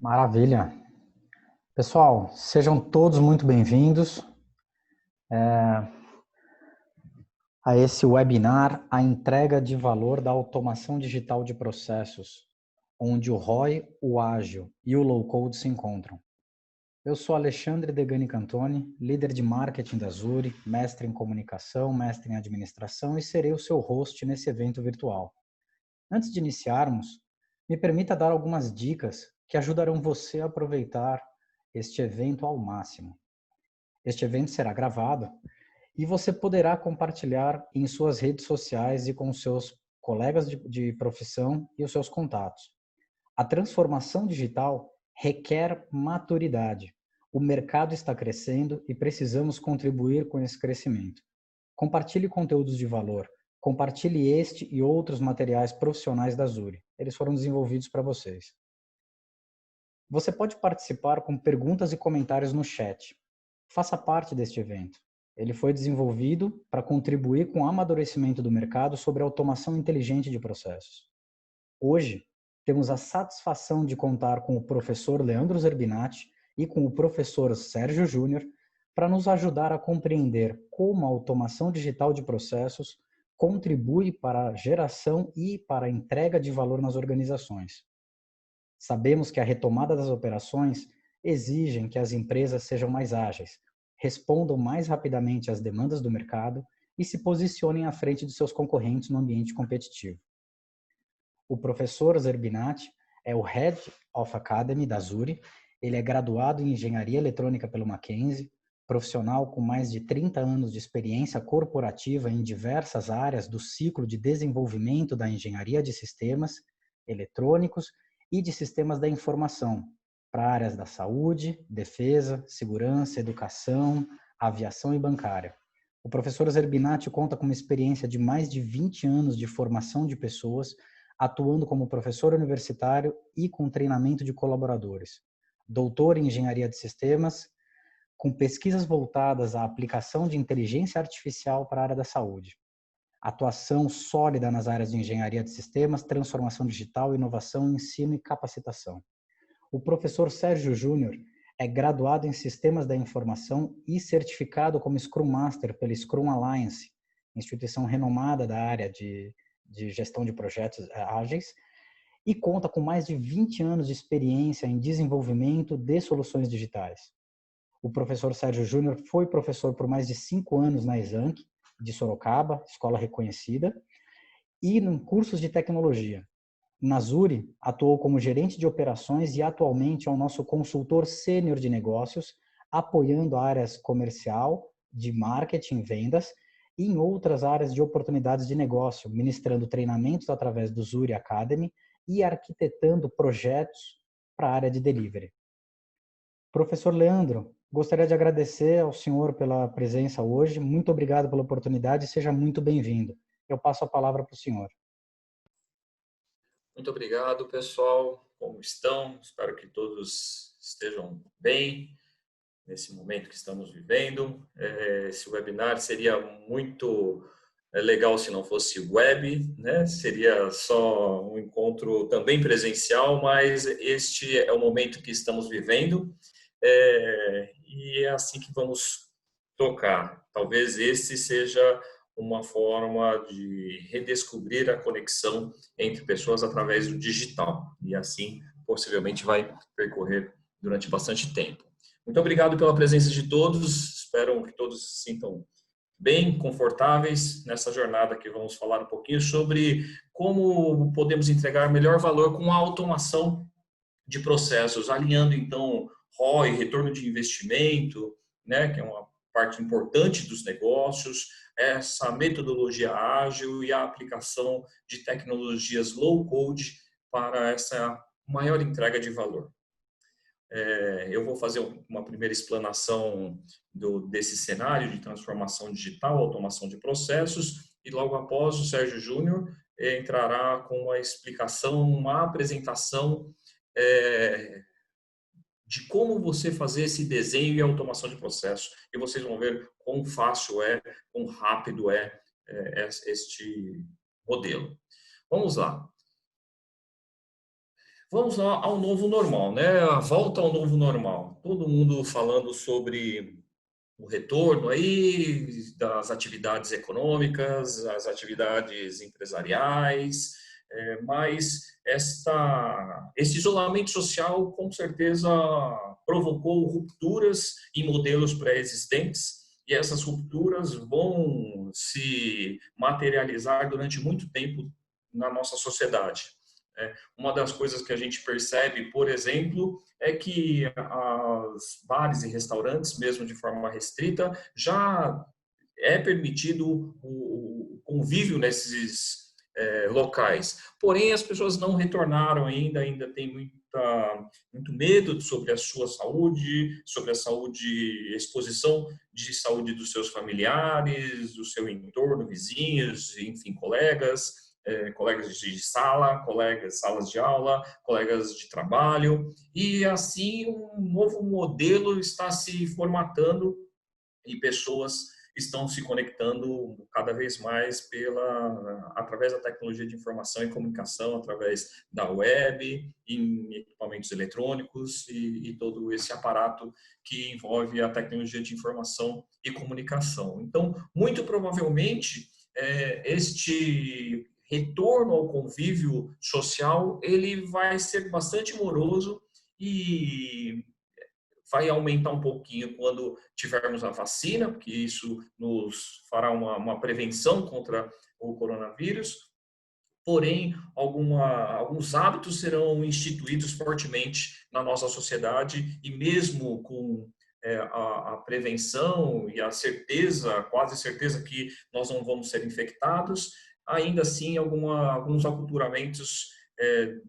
Maravilha. Pessoal, sejam todos muito bem-vindos a esse webinar, a entrega de valor da automação digital de processos, onde o ROI, o ágil e o low-code se encontram. Eu sou Alexandre Degani Cantoni, líder de marketing da Zuri, mestre em comunicação, mestre em administração e serei o seu host nesse evento virtual. Antes de iniciarmos, me permita dar algumas dicas que ajudarão você a aproveitar este evento ao máximo. Este evento será gravado e você poderá compartilhar em suas redes sociais e com seus colegas de profissão e os seus contatos. A transformação digital requer maturidade. O mercado está crescendo e precisamos contribuir com esse crescimento. Compartilhe conteúdos de valor. Compartilhe este e outros materiais profissionais da Zuri. Eles foram desenvolvidos para vocês. Você pode participar com perguntas e comentários no chat. Faça parte deste evento. Ele foi desenvolvido para contribuir com o amadurecimento do mercado sobre a automação inteligente de processos. Hoje, temos a satisfação de contar com o professor Leandro Zerbinati e com o professor Sérgio Júnior para nos ajudar a compreender como a automação digital de processos contribui para a geração e para a entrega de valor nas organizações. Sabemos que a retomada das operações exigem que as empresas sejam mais ágeis, respondam mais rapidamente às demandas do mercado e se posicionem à frente de seus concorrentes no ambiente competitivo. O professor Zerbinati é o Head of Academy da Zuri. Ele é graduado em Engenharia Eletrônica pelo Mackenzie, profissional com mais de 30 anos de experiência corporativa em diversas áreas do ciclo de desenvolvimento da engenharia de sistemas eletrônicos e de sistemas da informação, para áreas da saúde, defesa, segurança, educação, aviação e bancária. O professor Zerbinati conta com uma experiência de mais de 20 anos de formação de pessoas, atuando como professor universitário e com treinamento de colaboradores. Doutor em engenharia de sistemas, com pesquisas voltadas à aplicação de inteligência artificial para a área da saúde. Atuação sólida nas áreas de engenharia de sistemas, transformação digital, inovação, ensino e capacitação. O professor Sérgio Júnior é graduado em Sistemas da Informação e certificado como Scrum Master pela Scrum Alliance, instituição renomada da área de gestão de projetos ágeis, e conta com mais de 20 anos de experiência em desenvolvimento de soluções digitais. O professor Sérgio Júnior foi professor por mais de 5 anos na Exanc, de Sorocaba, escola reconhecida, e em cursos de tecnologia. Na Zuri, atuou como gerente de operações e atualmente é o nosso consultor sênior de negócios, apoiando áreas comercial, de marketing e vendas, e em outras áreas de oportunidades de negócio, ministrando treinamentos através do Zuri Academy e arquitetando projetos para a área de delivery. Professor Leandro, gostaria de agradecer ao senhor pela presença hoje. Muito obrigado pela oportunidade e seja muito bem-vindo. Eu passo a palavra para o senhor. Muito obrigado, pessoal. Como estão? Espero que todos estejam bem nesse momento que estamos vivendo. Esse webinar seria muito legal se não fosse web, né? Seria só um encontro também presencial, mas este é o momento que estamos vivendo e é assim que vamos tocar. Talvez esse seja uma forma de redescobrir a conexão entre pessoas através do digital e assim possivelmente vai percorrer durante bastante tempo. Muito obrigado pela presença de todos, espero que todos se sintam bem confortáveis nessa jornada que vamos falar um pouquinho sobre como podemos entregar melhor valor com a automação de processos, alinhando então ROI, retorno de investimento, né, que é uma parte importante dos negócios, essa metodologia ágil e a aplicação de tecnologias low code para essa maior entrega de valor. Eu vou fazer uma primeira explanação desse cenário de transformação digital, automação de processos, e logo após o Sérgio Júnior entrará com uma explicação, uma apresentação de como você fazer esse desenho e automação de processo. E vocês vão ver quão fácil quão rápido este modelo. Vamos lá. Vamos lá ao novo normal, né? A volta ao novo normal. Todo mundo falando sobre o retorno aí das atividades econômicas, as atividades empresariais, mas esse isolamento social com certeza provocou rupturas em modelos pré-existentes e essas rupturas vão se materializar durante muito tempo na nossa sociedade. Uma das coisas que a gente percebe, por exemplo, é que as bares e restaurantes, mesmo de forma restrita, já é permitido o convívio nesses locais. Porém, as pessoas não retornaram ainda tem muito medo sobre a sua saúde, sobre a saúde, exposição de saúde dos seus familiares, do seu entorno, vizinhos, enfim, colegas de sala, colegas, salas de aula, colegas de trabalho, e assim um novo modelo está se formatando e pessoas estão se conectando cada vez mais através da tecnologia de informação e comunicação, através da web, em equipamentos eletrônicos e todo esse aparato que envolve a tecnologia de informação e comunicação. Então, muito provavelmente, este retorno ao convívio social, ele vai ser bastante moroso e vai aumentar um pouquinho quando tivermos a vacina, porque isso nos fará uma prevenção contra o coronavírus. Porém, alguns hábitos serão instituídos fortemente na nossa sociedade e mesmo com a prevenção e a certeza, quase certeza que nós não vamos ser infectados, ainda assim alguns aculturamentos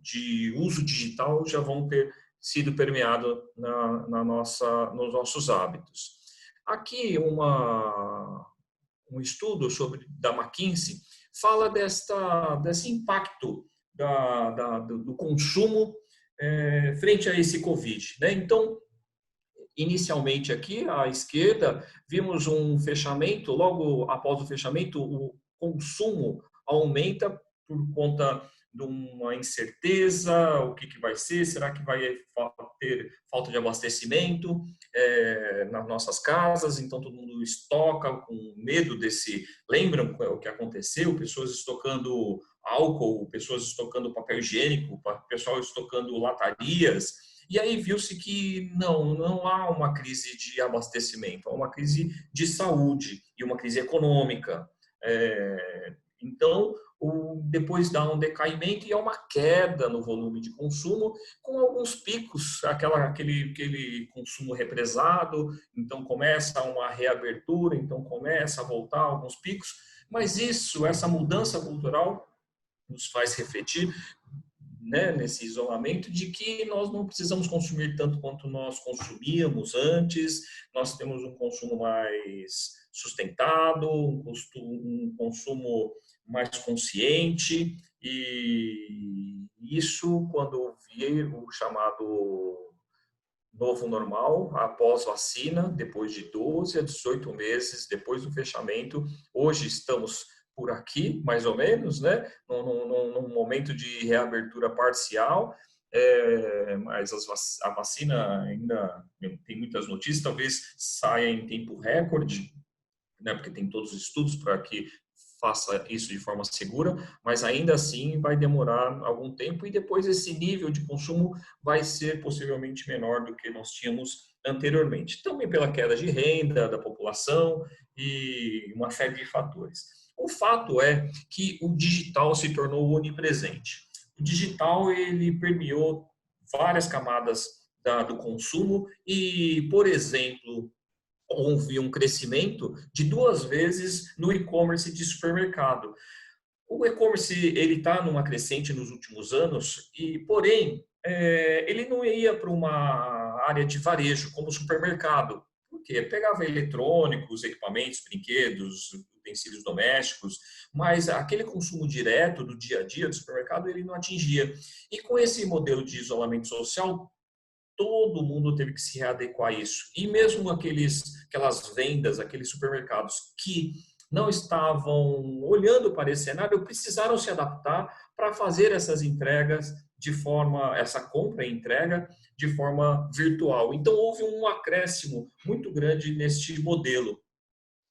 de uso digital já vão ter sido permeado nos nossos hábitos. Aqui um estudo da McKinsey fala desse impacto do consumo frente a esse Covid, né? Então, inicialmente aqui à esquerda, vimos um fechamento, logo após o fechamento, o consumo aumenta por conta de uma incerteza, o que vai ser, será que vai ter falta de abastecimento nas nossas casas, então todo mundo estoca com medo lembram o que aconteceu, pessoas estocando álcool, pessoas estocando papel higiênico, pessoal estocando latarias, e aí viu-se que não há uma crise de abastecimento, há uma crise de saúde e uma crise econômica. Então, depois dá um decaimento e há uma queda no volume de consumo, com alguns picos, aquele consumo represado, então começa uma reabertura, então começa a voltar alguns picos, mas essa mudança cultural nos faz refletir, né, nesse isolamento, de que nós não precisamos consumir tanto quanto nós consumíamos antes, nós temos um consumo mais sustentado, um consumo mais consciente, e isso, quando vir o chamado novo normal, após vacina, depois de 12 a 18 meses, depois do fechamento, hoje estamos por aqui, mais ou menos, né? Num momento de reabertura parcial, mas a vacina ainda tem muitas notícias, talvez saia em tempo recorde, né? Porque tem todos os estudos para que faça isso de forma segura, mas ainda assim vai demorar algum tempo e depois esse nível de consumo vai ser possivelmente menor do que nós tínhamos anteriormente. Também pela queda de renda da população e uma série de fatores. O fato é que o digital se tornou onipresente. O digital ele permeou várias camadas do consumo e, por exemplo, houve um crescimento de 2 vezes no e-commerce de supermercado. O e-commerce ele está numa crescente nos últimos anos e, porém, ele não ia para uma área de varejo como supermercado, porque pegava eletrônicos, equipamentos, brinquedos, utensílios domésticos, mas aquele consumo direto do dia a dia do supermercado ele não atingia. E com esse modelo de isolamento social todo mundo teve que se readequar a isso. E mesmo aquelas vendas, aqueles supermercados que não estavam olhando para esse cenário, precisaram se adaptar para fazer essas entregas essa compra e entrega de forma virtual. Então, houve um acréscimo muito grande neste modelo.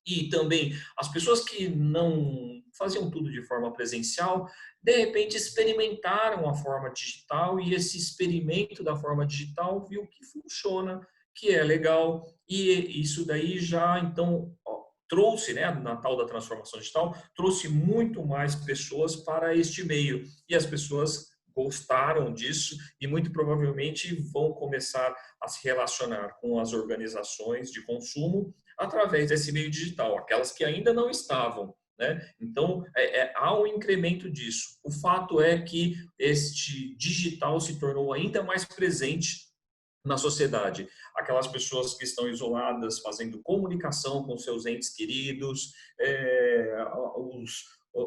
E também as pessoas que não faziam tudo de forma presencial, de repente experimentaram a forma digital e esse experimento da forma digital viu que funciona, que é legal e isso daí já então trouxe, né, na tal da transformação digital, trouxe muito mais pessoas para este meio e as pessoas gostaram disso e muito provavelmente vão começar a se relacionar com as organizações de consumo através desse meio digital, aquelas que ainda não estavam. Né? Então, há um incremento disso. O fato é que este digital se tornou ainda mais presente na sociedade. Aquelas pessoas que estão isoladas, fazendo comunicação com seus entes queridos,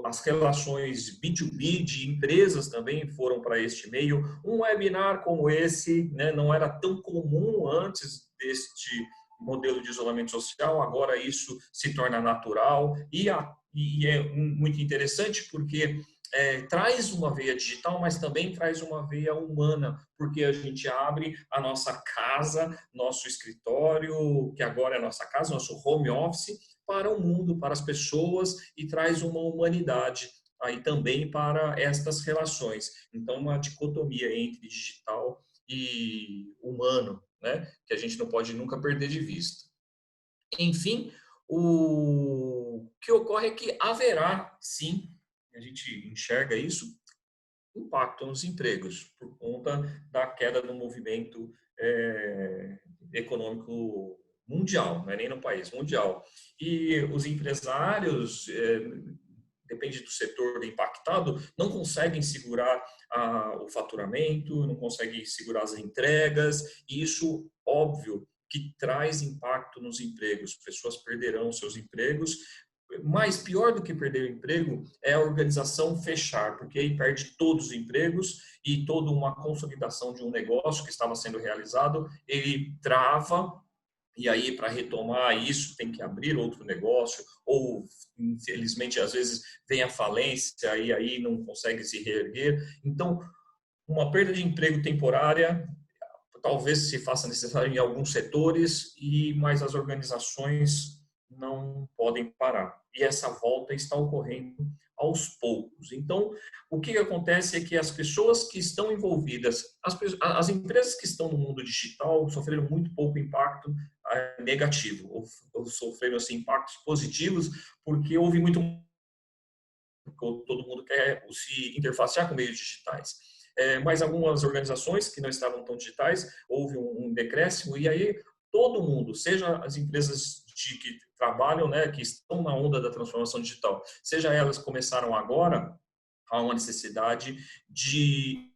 as relações B2B de empresas também foram para este meio. Um webinar como esse, né, não era tão comum antes deste modelo de isolamento social, agora isso se torna natural e é muito interessante porque traz uma veia digital, mas também traz uma veia humana, porque a gente abre a nossa casa, nosso escritório, que agora é a nossa casa, nosso home office, para o mundo, para as pessoas e traz uma humanidade aí também para estas relações. Então, uma dicotomia entre digital e humano, né? Que a gente não pode nunca perder de vista. Enfim, o que ocorre é que haverá, sim, a gente enxerga isso, impacto nos empregos, por conta da queda do movimento econômico mundial, não é nem no país, mundial. E os empresários, depende do setor impactado, não conseguem segurar o faturamento, não conseguem segurar as entregas, e isso, óbvio, que traz impacto nos empregos. Pessoas perderão seus empregos, mas pior do que perder o emprego é a organização fechar, porque aí perde todos os empregos e toda uma consolidação de um negócio que estava sendo realizado, ele trava e aí para retomar isso tem que abrir outro negócio ou infelizmente às vezes vem a falência e aí não consegue se reerguer. Então, uma perda de emprego temporária talvez se faça necessário em alguns setores mas as organizações não podem parar. E essa volta está ocorrendo aos poucos. Então, o que acontece é que as pessoas que estão envolvidas, as empresas que estão no mundo digital sofreram muito pouco impacto negativo, ou sofreram assim, impactos positivos, porque houve muito todo mundo quer se interfacear com meios digitais. Mas algumas organizações que não estavam tão digitais, houve um decréscimo e aí todo mundo, seja as empresas que trabalham, né, que estão na onda da transformação digital, seja elas que começaram agora, há uma necessidade de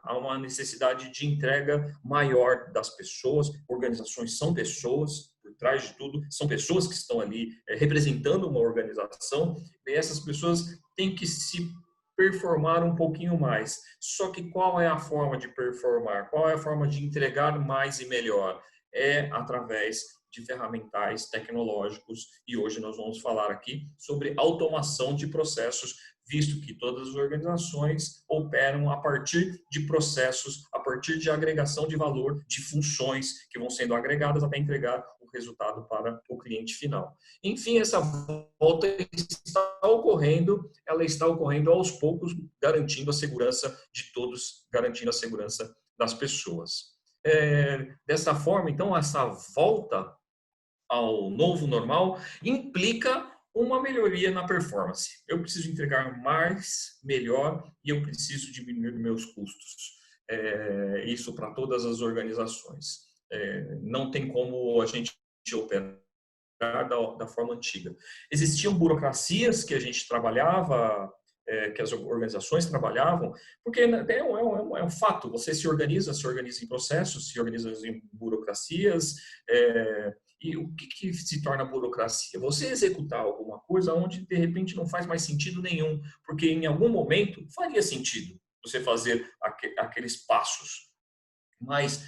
há uma necessidade de entrega maior das pessoas. Organizações são pessoas, por trás de tudo, são pessoas que estão ali representando uma organização, e essas pessoas têm que se performar um pouquinho mais. Só que qual é a forma de performar? Qual é a forma de entregar mais e melhor? É através de ferramentais tecnológicos e hoje nós vamos falar aqui sobre automação de processos, visto que todas as organizações operam a partir de processos, a partir de agregação de valor, de funções que vão sendo agregadas até entregar o resultado para o cliente final. Enfim, essa volta está ocorrendo, ela está ocorrendo aos poucos, garantindo a segurança de todos, garantindo a segurança das pessoas. Dessa forma, então, essa volta ao novo normal implica uma melhoria na performance. Eu preciso entregar mais, melhor e eu preciso diminuir meus custos. Isso para todas as organizações. Não tem como a gente operar da forma antiga. Existiam burocracias que a gente trabalhava, que as organizações trabalhavam, porque é um fato, você se organiza em processos, se organiza em burocracias, e o que se torna burocracia? Você executar alguma coisa onde, de repente, não faz mais sentido nenhum, porque em algum momento faria sentido você fazer aqueles passos. Mas,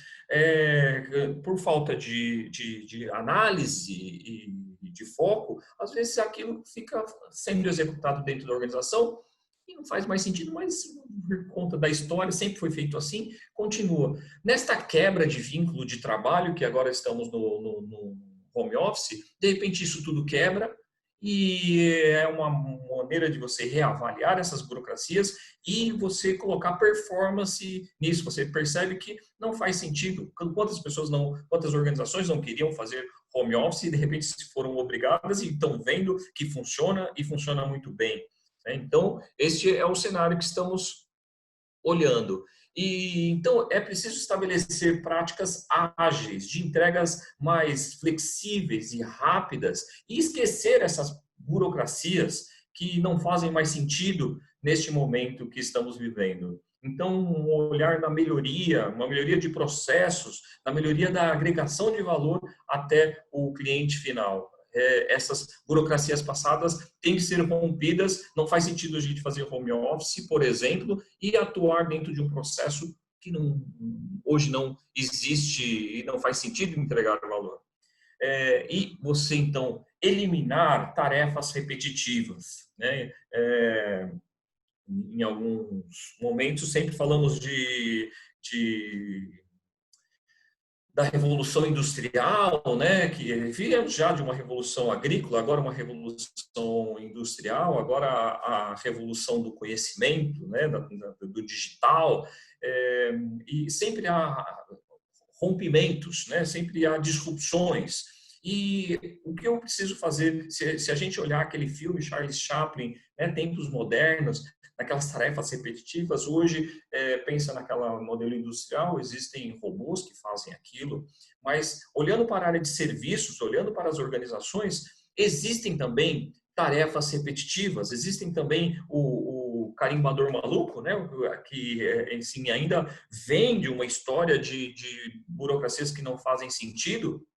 por falta de análise de foco, às vezes aquilo fica sendo executado dentro da organização e não faz mais sentido, mas por conta da história, sempre foi feito assim, continua. Nesta quebra de vínculo de trabalho, que agora estamos no home office, de repente isso tudo quebra, e é uma maneira de você reavaliar essas burocracias e você colocar performance nisso. Você percebe que não faz sentido. Quantas organizações não queriam fazer home office e de repente foram obrigadas e estão vendo que funciona e funciona muito bem. Então, este é o cenário que estamos olhando. E então é preciso estabelecer práticas ágeis, de entregas mais flexíveis e rápidas e esquecer essas burocracias que não fazem mais sentido neste momento que estamos vivendo. Então, um olhar na melhoria, uma melhoria de processos, na melhoria da agregação de valor até o cliente final. Essas burocracias passadas têm que ser rompidas. Não faz sentido a gente fazer home office, por exemplo, e atuar dentro de um processo que hoje não existe e não faz sentido entregar valor. E você, então, eliminar tarefas repetitivas. Né? Em alguns momentos, sempre falamos da revolução industrial, né, que viemos já de uma revolução agrícola, agora uma revolução industrial, agora a revolução do conhecimento, né, do digital, e sempre há rompimentos, né, sempre há disrupções. E o que eu preciso fazer, se a gente olhar aquele filme Charles Chaplin, né, tempos modernos, naquelas tarefas repetitivas, hoje pensa naquela modelo industrial, existem robôs que fazem aquilo, mas olhando para a área de serviços, olhando para as organizações, existem também tarefas repetitivas, existem também o carimbador maluco, né, que assim, ainda vem de uma história de burocracias que não fazem sentido,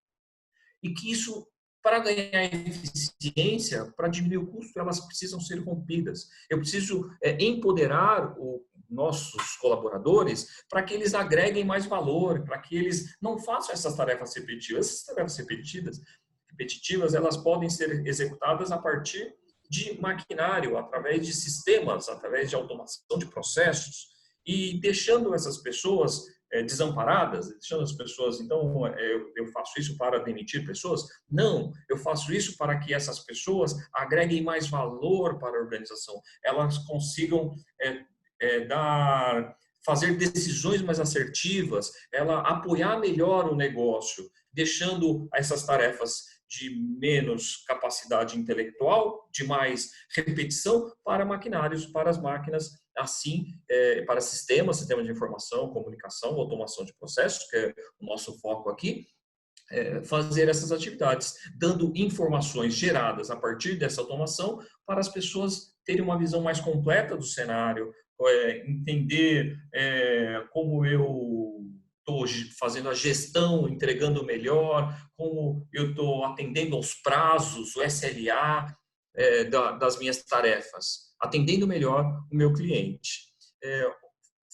e que isso, para ganhar eficiência, para diminuir o custo, elas precisam ser rompidas. Eu preciso empoderar os nossos colaboradores para que eles agreguem mais valor, para que eles não façam essas tarefas repetitivas. Essas tarefas repetitivas, elas podem ser executadas a partir de maquinário, através de sistemas, através de automação de processos, e deixando essas pessoas desamparadas, deixando as pessoas, então, eu faço isso para demitir pessoas? Não, eu faço isso para que essas pessoas agreguem mais valor para a organização, elas consigam fazer decisões mais assertivas, ela apoiar melhor o negócio, deixando essas tarefas de menos capacidade intelectual, de mais repetição para maquinários, para as máquinas, assim, para sistemas de informação, comunicação, automação de processos, que é o nosso foco aqui, fazer essas atividades, dando informações geradas a partir dessa automação para as pessoas terem uma visão mais completa do cenário, entender como eu estou fazendo a gestão, entregando melhor, como eu estou atendendo aos prazos, o SLA das minhas tarefas, atendendo melhor o meu cliente.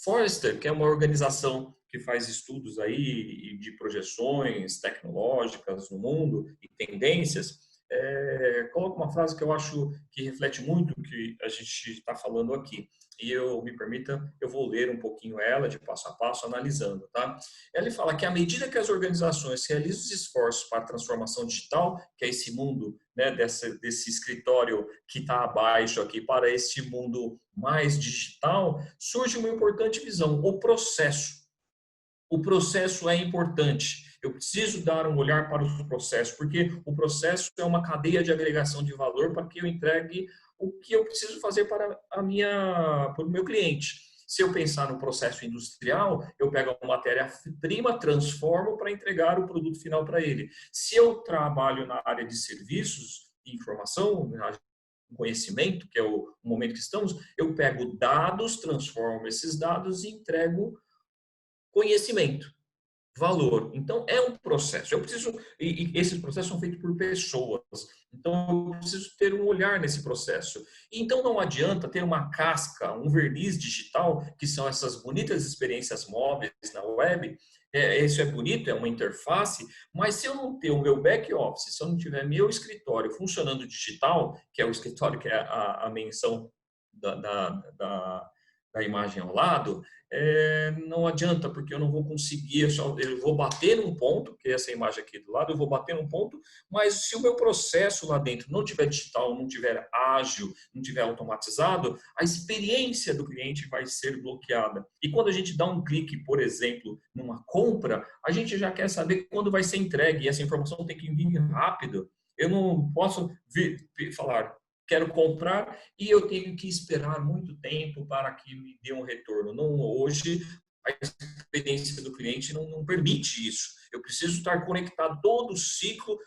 Forrester, que é uma organização que faz estudos aí de projeções tecnológicas no mundo e tendências, coloca uma frase que eu acho que reflete muito o que a gente está falando aqui. E eu vou ler um pouquinho ela de passo a passo, analisando, tá? Ele fala que à medida que as organizações realizam os esforços para a transformação digital, que é esse mundo, né, desse escritório que está abaixo aqui, para este mundo mais digital, surge uma importante visão, o processo. O processo é importante. Eu preciso dar um olhar para o processo, porque o processo é uma cadeia de agregação de valor para que eu entregue o que eu preciso fazer para o meu cliente. Se eu pensar no processo industrial, eu pego uma matéria-prima, transformo para entregar o produto final para ele. Se eu trabalho na área de serviços e informação, conhecimento, que é o momento que estamos, eu pego dados, transformo esses dados e entrego conhecimento, valor. Então, é um processo. Eu preciso, e esses processos são feitos por pessoas. Então, eu preciso ter um olhar nesse processo. Então, não adianta ter uma casca, um verniz digital, que são essas bonitas experiências móveis na web, Isso é bonito, é uma interface, mas se eu não ter o meu back office, se eu não tiver meu escritório funcionando digital, que é o escritório que é a menção da, da, da, da imagem ao lado, não adianta, porque eu não vou conseguir, eu vou bater num ponto, que é essa imagem aqui do lado, eu vou bater num ponto, mas se o meu processo lá dentro não tiver digital, não tiver ágil, não tiver automatizado, a experiência do cliente vai ser bloqueada. E quando a gente dá um clique, por exemplo, numa compra, a gente já quer saber quando vai ser entregue, e essa informação tem que vir rápido. Eu não posso falar, quero comprar e eu tenho que esperar muito tempo para que me dê um retorno. Não, hoje, a experiência do cliente não permite isso. Eu preciso estar conectado todo o ciclo,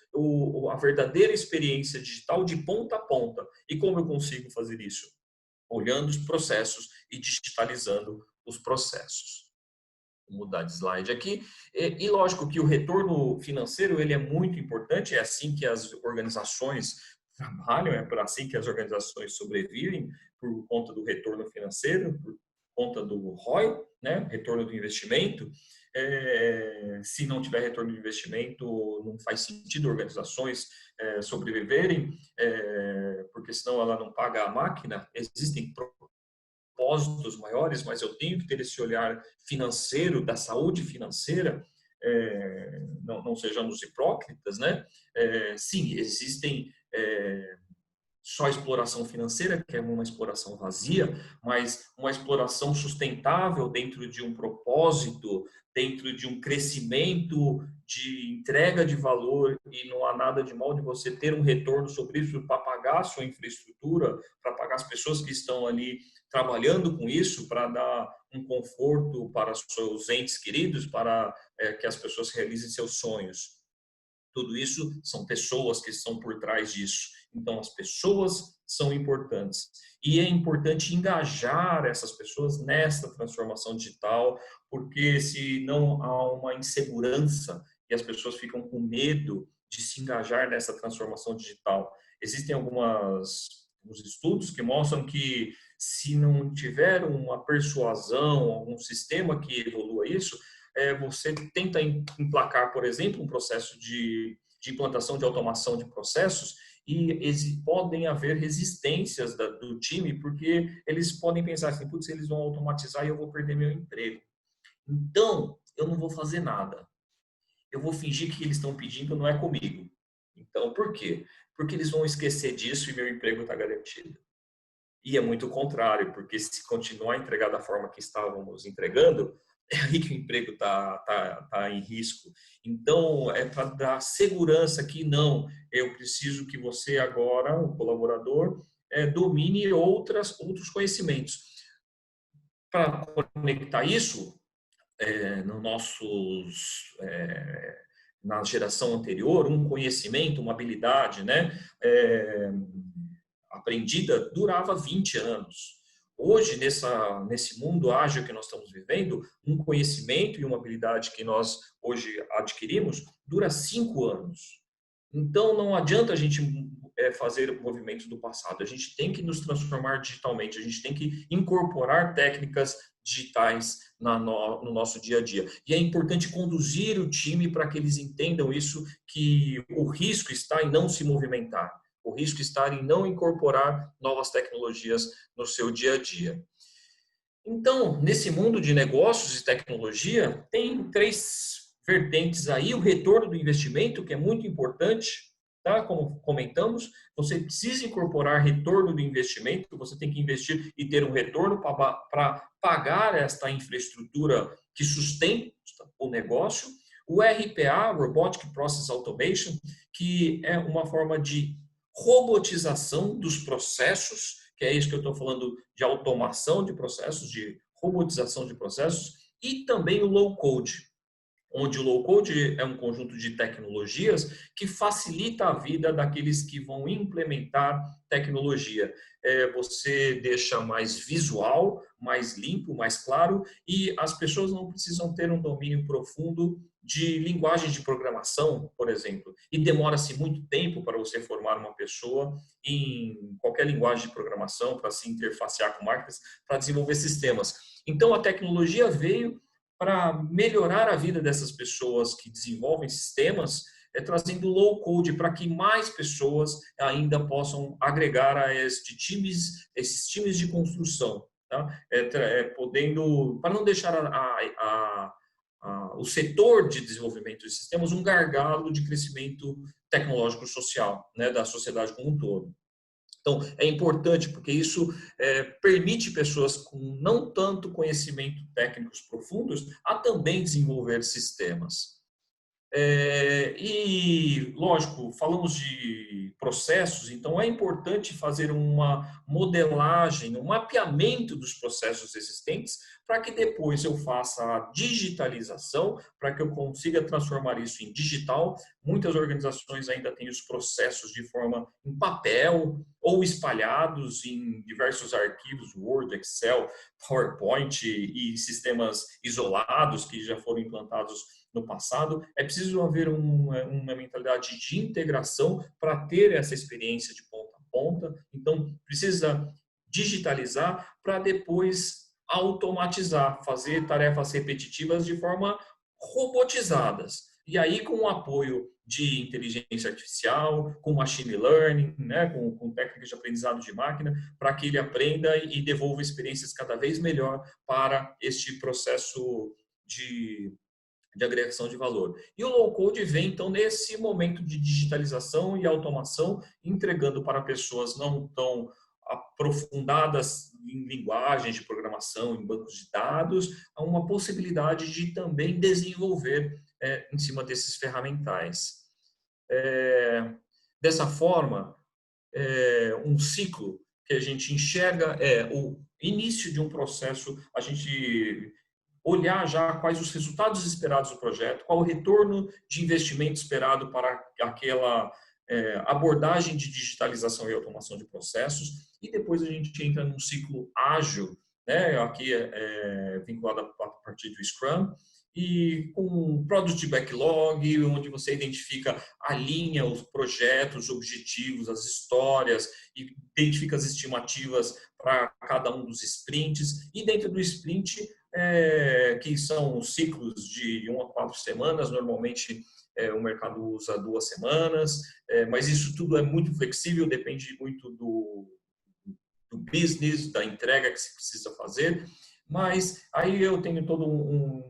a verdadeira experiência digital de ponta a ponta. E como eu consigo fazer isso? Olhando os processos e digitalizando os processos. Vou mudar de slide aqui. E lógico que o retorno financeiro ele é muito importante, é assim que as organizações trabalham, é por assim que as organizações sobrevivem, por conta do retorno financeiro, por conta do ROI, né? Retorno do investimento. Se não tiver retorno de investimento, não faz sentido organizações sobreviverem, porque senão ela não paga a máquina. Existem propósitos maiores, mas eu tenho que ter esse olhar financeiro, da saúde financeira, não sejamos hipócritas, né? Sim, existem só exploração financeira, que é uma exploração vazia, mas uma exploração sustentável dentro de um propósito, dentro de um crescimento de entrega de valor, e não há nada de mal de você ter um retorno sobre isso para pagar a sua infraestrutura, para pagar as pessoas que estão ali trabalhando com isso, para dar um conforto para os seus entes queridos, para que as pessoas realizem seus sonhos. Tudo isso são pessoas que estão por trás disso. Então, as pessoas são importantes. E é importante engajar essas pessoas nessa transformação digital, porque se não há uma insegurança e as pessoas ficam com medo de se engajar nessa transformação digital. Existem alguns estudos que mostram que se não tiver uma persuasão, algum sistema que evolua isso, você tenta emplacar, por exemplo, um processo de implantação de automação de processos e podem haver resistências do time, porque eles podem pensar assim, putz, eles vão automatizar e eu vou perder meu emprego. Então, eu não vou fazer nada. Eu vou fingir que eles estão pedindo, não é comigo. Então, por quê? Porque eles vão esquecer disso e meu emprego está garantido. E é muito o contrário, porque se continuar a entregar da forma que estávamos entregando, é aí que o emprego tá em risco. Então, é para dar segurança que não, eu preciso que você agora, o colaborador, domine outros conhecimentos. Para conectar isso, no nossos, na geração anterior, um conhecimento, uma habilidade, né? Aprendida durava 20 anos. Hoje, nesse mundo ágil que nós estamos vivendo, um conhecimento e uma habilidade que nós hoje adquirimos dura 5 anos. Então, não adianta a gente fazer movimentos do passado. A gente tem que nos transformar digitalmente. A gente tem que incorporar técnicas digitais no nosso dia a dia. E é importante conduzir o time para que eles entendam isso, que o risco está em não se movimentar. O risco está em não incorporar novas tecnologias no seu dia a dia. Então, nesse mundo de negócios e tecnologia, tem 3 vertentes aí. O retorno do investimento, que é muito importante, tá? Como comentamos, você precisa incorporar retorno do investimento, você tem que investir e ter um retorno para pagar esta infraestrutura que sustenta o negócio. O RPA, Robotic Process Automation, que é uma forma de robotização dos processos, que é isso que eu estou falando de automação de processos, de robotização de processos, e também o low code, onde o low code é um conjunto de tecnologias que facilita a vida daqueles que vão implementar tecnologia. Você deixa mais visual, mais limpo, mais claro, e as pessoas não precisam ter um domínio profundo de linguagem de programação, por exemplo, e demora-se muito tempo para você formar uma pessoa em qualquer linguagem de programação para se interfacear com máquinas, para desenvolver sistemas. Então, a tecnologia veio para melhorar a vida dessas pessoas que desenvolvem sistemas, trazendo low code para que mais pessoas ainda possam agregar a esses times de construção, tá? Podendo, para não deixar o setor de desenvolvimento de sistemas um gargalo de crescimento tecnológico social, né, da sociedade como um todo. Então, é importante porque isso permite pessoas com não tanto conhecimento técnicos profundos a também desenvolver sistemas. E, lógico, falamos de processos, então é importante fazer uma modelagem, um mapeamento dos processos existentes para que depois eu faça a digitalização, para que eu consiga transformar isso em digital. Muitas organizações ainda têm os processos de forma em papel ou espalhados em diversos arquivos, Word, Excel, PowerPoint e sistemas isolados que já foram implantados no passado. É preciso haver uma mentalidade de integração para ter essa experiência de ponta a ponta. Então, precisa digitalizar para depois automatizar, fazer tarefas repetitivas de forma robotizadas. E aí, com o apoio de inteligência artificial, com machine learning, né, com técnicas de aprendizado de máquina, para que ele aprenda e devolva experiências cada vez melhor para este processo de agregação de valor. E o low-code vem, então, nesse momento de digitalização e automação, entregando para pessoas não tão aprofundadas em linguagens de programação, em bancos de dados, a uma possibilidade de também desenvolver em cima desses ferramentais. Dessa forma, um ciclo que a gente enxerga é o início de um processo, a gente olhar já quais os resultados esperados do projeto, qual o retorno de investimento esperado para aquela abordagem de digitalização e automação de processos, e depois a gente entra num ciclo ágil, né, aqui vinculado a partir do Scrum, e com Product Backlog, onde você identifica, alinha os projetos, os objetivos, as histórias, e identifica as estimativas para cada um dos sprints, e dentro do sprint, que são ciclos de 1 a 4 semanas, normalmente o mercado usa 2 semanas, mas isso tudo é muito flexível, depende muito do business, da entrega que se precisa fazer, mas aí eu tenho todo um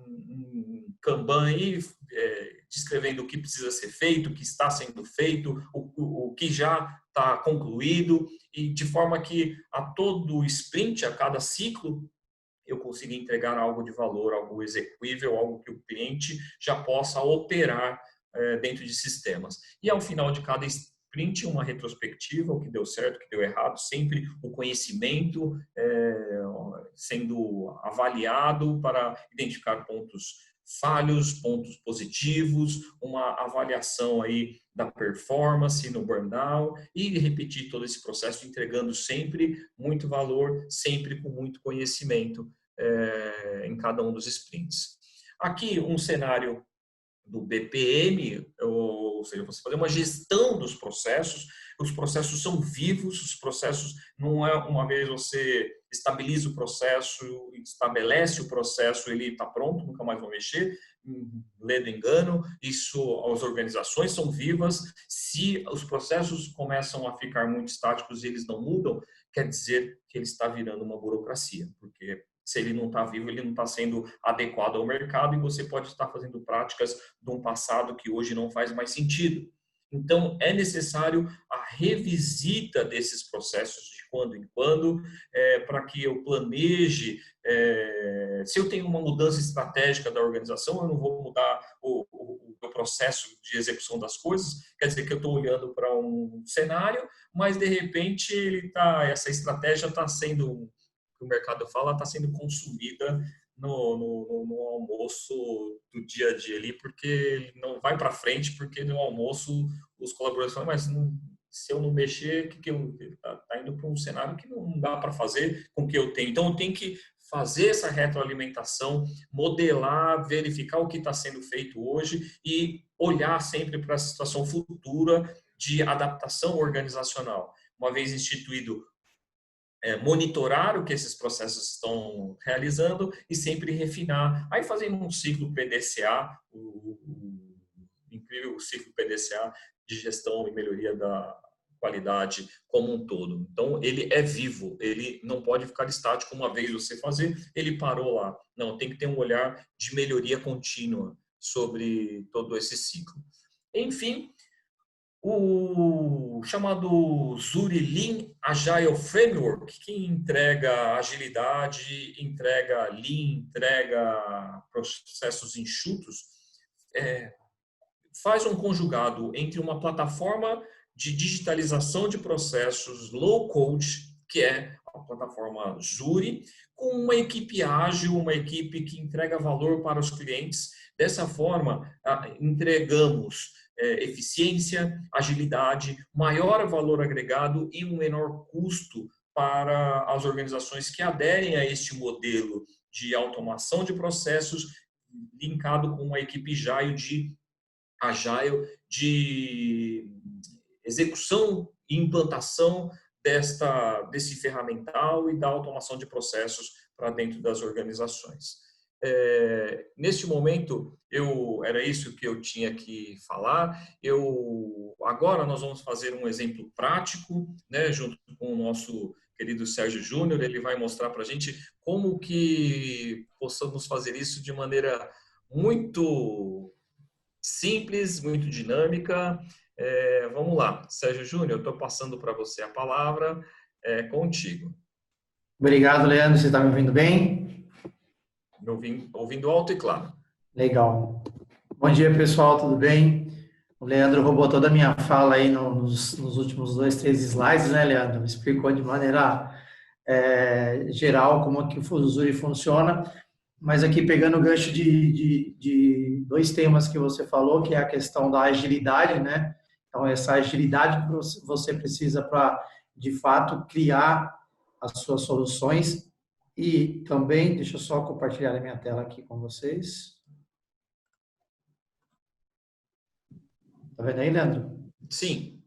Kanban aí, descrevendo o que precisa ser feito, o que está sendo feito, o que já está concluído, e de forma que a todo sprint, a cada ciclo, eu consiga entregar algo de valor, algo execuível, algo que o cliente já possa operar dentro de sistemas. E ao final de cada sprint, uma retrospectiva, o que deu certo, o que deu errado, sempre o conhecimento sendo avaliado para identificar pontos falhos, pontos positivos, uma avaliação aí da performance no burnout e repetir todo esse processo entregando sempre muito valor, sempre com muito conhecimento em cada um dos sprints. Aqui um cenário do BPM, ou seja, você fazer uma gestão dos processos. Os processos são vivos, os processos não é uma vez você estabiliza o processo, estabelece o processo, ele está pronto, nunca mais vou mexer, lê do engano. Isso, as organizações são vivas. Se os processos começam a ficar muito estáticos e eles não mudam, quer dizer que ele está virando uma burocracia, porque se ele não está vivo, ele não está sendo adequado ao mercado e você pode estar fazendo práticas de um passado que hoje não faz mais sentido. Então, é necessário a revisita desses processos de quando em quando, para que eu planeje. Se eu tenho uma mudança estratégica da organização, eu não vou mudar o processo de execução das coisas, quer dizer que eu estou olhando para um cenário, mas de repente essa estratégia está sendo, o mercado fala, está sendo consumida no almoço do dia a dia ali, porque não vai para frente, porque no almoço os colaboradores falam, mas se eu não mexer, que eu tá indo para um cenário que não dá para fazer com o que eu tenho. Então eu tenho que fazer essa retroalimentação, modelar, verificar o que está sendo feito hoje e olhar sempre para a situação futura de adaptação organizacional. Uma vez instituído monitorar o que esses processos estão realizando e sempre refinar. Aí fazendo um ciclo PDCA, o incrível ciclo PDCA de gestão e melhoria da qualidade como um todo. Então, ele é vivo, ele não pode ficar estático uma vez você fazer, ele parou lá. Não, tem que ter um olhar de melhoria contínua sobre todo esse ciclo. Enfim, o chamado Zuri Lean Agile Framework, que entrega agilidade, entrega Lean, entrega processos enxutos, faz um conjugado entre uma plataforma de digitalização de processos low code, que é a plataforma Zuri, com uma equipe ágil, uma equipe que entrega valor para os clientes. Dessa forma, entregamos eficiência, agilidade, maior valor agregado e um menor custo para as organizações que aderem a este modelo de automação de processos, linkado com uma equipe Agile de execução e implantação desse ferramental e da automação de processos para dentro das organizações. Neste momento, era isso que eu tinha que falar. Agora nós vamos fazer um exemplo prático, né, junto com o nosso querido Sérgio Júnior. Ele vai mostrar para a gente como que possamos fazer isso de maneira muito simples, muito dinâmica. Vamos lá, Sérgio Júnior, eu estou passando para você a palavra, contigo. Obrigado, Leandro. Você está me ouvindo bem? Ouvindo alto e claro. Legal. Bom dia, pessoal, tudo bem? O Leandro roubou toda a minha fala aí nos últimos 2, 3 slides, né, Leandro? Explicou de maneira geral como que o Zuri funciona, mas aqui pegando o gancho de 2 temas que você falou, que é a questão da agilidade, né? Então, essa agilidade que você precisa para, de fato, criar as suas soluções. E também, deixa eu só compartilhar a minha tela aqui com vocês. Tá vendo aí, Leandro? Sim.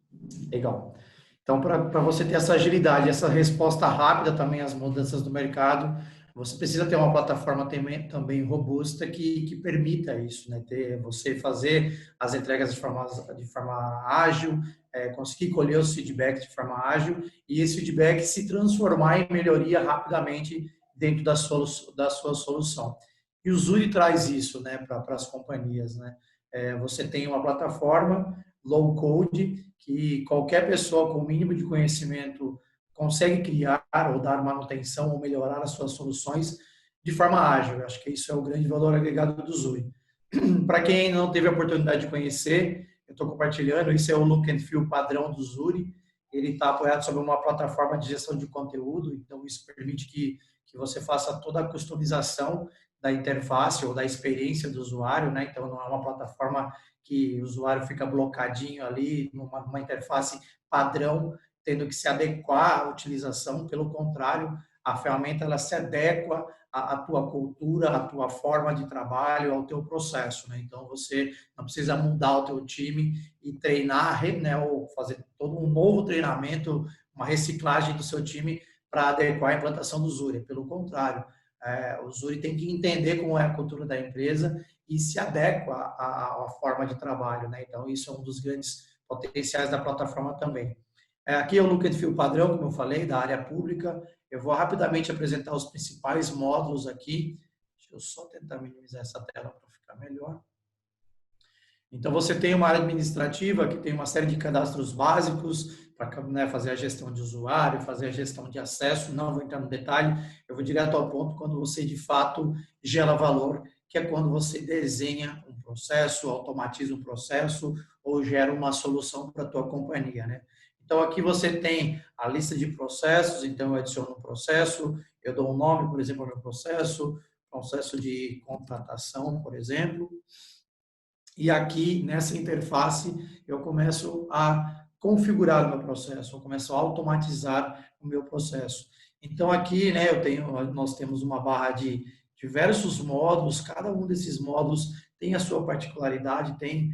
Legal. Então, para você ter essa agilidade, essa resposta rápida também às mudanças do mercado, você precisa ter uma plataforma também robusta que permita isso, né? Você fazer as entregas de forma ágil, conseguir colher os feedbacks de forma ágil e esse feedback se transformar em melhoria rapidamente dentro da sua solução. E o Zuri traz isso, né, para as companhias, né? Você tem uma plataforma low code que qualquer pessoa com o mínimo de conhecimento consegue criar ou dar manutenção ou melhorar as suas soluções de forma ágil. Eu acho que isso é o grande valor agregado do Zuri. Para quem não teve a oportunidade de conhecer, eu estou compartilhando, isso é o look and feel padrão do Zuri. Ele está apoiado sobre uma plataforma de gestão de conteúdo, então isso permite que você faça toda a customização da interface ou da experiência do usuário, né? Então não é uma plataforma que o usuário fica blocadinho ali numa interface padrão, tendo que se adequar à utilização. Pelo contrário, a ferramenta ela se adequa à tua cultura, à tua forma de trabalho, ao teu processo, né? Então você não precisa mudar o teu time e treinar, né, ou fazer todo um novo treinamento, uma reciclagem do seu time para adequar a implantação do Zuri. Pelo contrário, o Zuri tem que entender como é a cultura da empresa e se adequa à forma de trabalho, né? Então isso é um dos grandes potenciais da plataforma também. Aqui é o look and feel padrão, como eu falei, da área pública. Eu vou rapidamente apresentar os principais módulos aqui. Deixa eu só tentar minimizar essa tela para ficar melhor. Então, você tem uma área administrativa que tem uma série de cadastros básicos para, né, fazer a gestão de usuário, fazer a gestão de acesso. Não vou entrar no detalhe, eu vou direto ao ponto quando você, de fato, gera valor, que é quando você desenha um processo, automatiza um processo ou gera uma solução para a tua companhia, né? Então, aqui você tem a lista de processos, então eu adiciono um processo, eu dou um nome, por exemplo, ao meu processo de contratação, por exemplo. E aqui, nessa interface, eu começo a configurar o meu processo, eu começo a automatizar o meu processo. Então, aqui, né, nós temos uma barra de diversos módulos, cada um desses módulos tem a sua particularidade, tem